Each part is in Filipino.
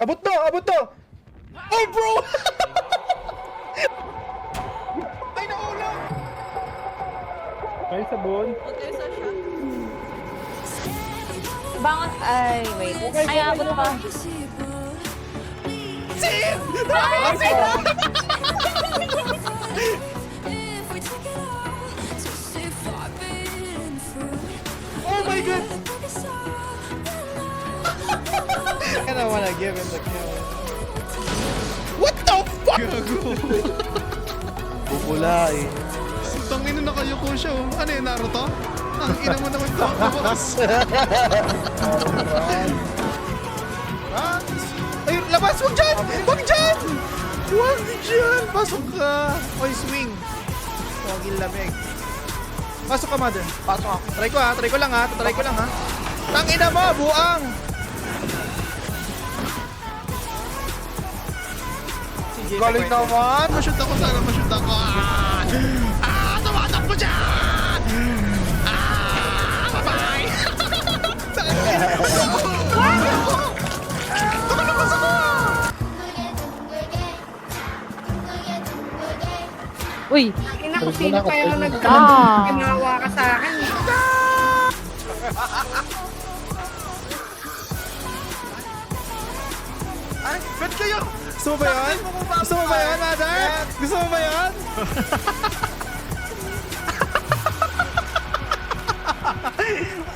Abot to! Abot to! Oh, bro! Ay, naula! Ay, sabon. Huwag kayo sa shot. Bangon. Ay, wait. Ay, abot pa. Sim! Ay, Oh my god! I don't wanna give him the kill. What the fuck? Gago. Bubula eh. Tangin na nakayuko siya oh. Ano yun, Naruto? Ang ina mo naman to. Ay, labas! Huwag dyan! Huwag dyan! Huwag dyan! Pasok ka! Oy, swing! Huwag lamig. Pasok ka, mother. Pasok ako. Try ko ha. Try ko lang ha. Try ko lang ha. Tangina mo! Buang! Sige, galing naman! Mashoot ako sana, mashoot ako. Tumatakbo dyan! Bye-bye! Tumalabas ako! uy. Ina ko sino kaya Ah. ginawa ka sa akin. Ay, bet kayo! Gusto mo ba yun? Gusto mo ba yun, mother? Gusto mo ba yun?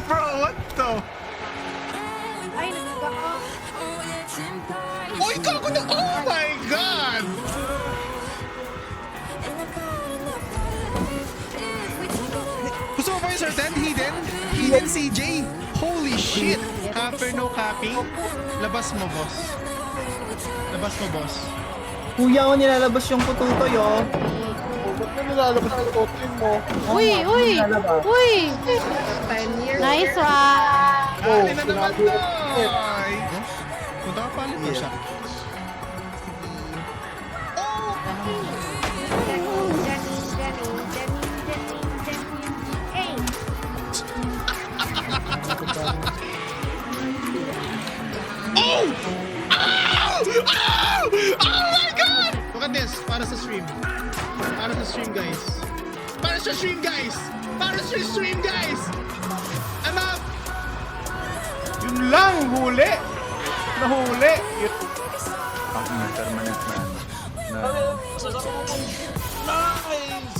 Bro, what the? Ay, nagkaka. Uy, gago na! Oh my God! Gusto mo ba yung certain? Hidden? Hidden CJ? Holy shit! Capper no capping? Labas mo, boss. Labas mo, boss. Kuya ko nilalabas yung pututoy, oh. Ba't na nilalabas ang totin mo? Uy, uy. Uy. 10 years. Nice one. Dali na naman, boy! Punta ka palit mo siya. Oh! Oh my God! Look at this. Para sa stream. Para sa stream, guys. Para sa stream, guys. Para sa stream, guys. I'm up. Yun lang, huli! Nahuli! Ang permanent man. Nice!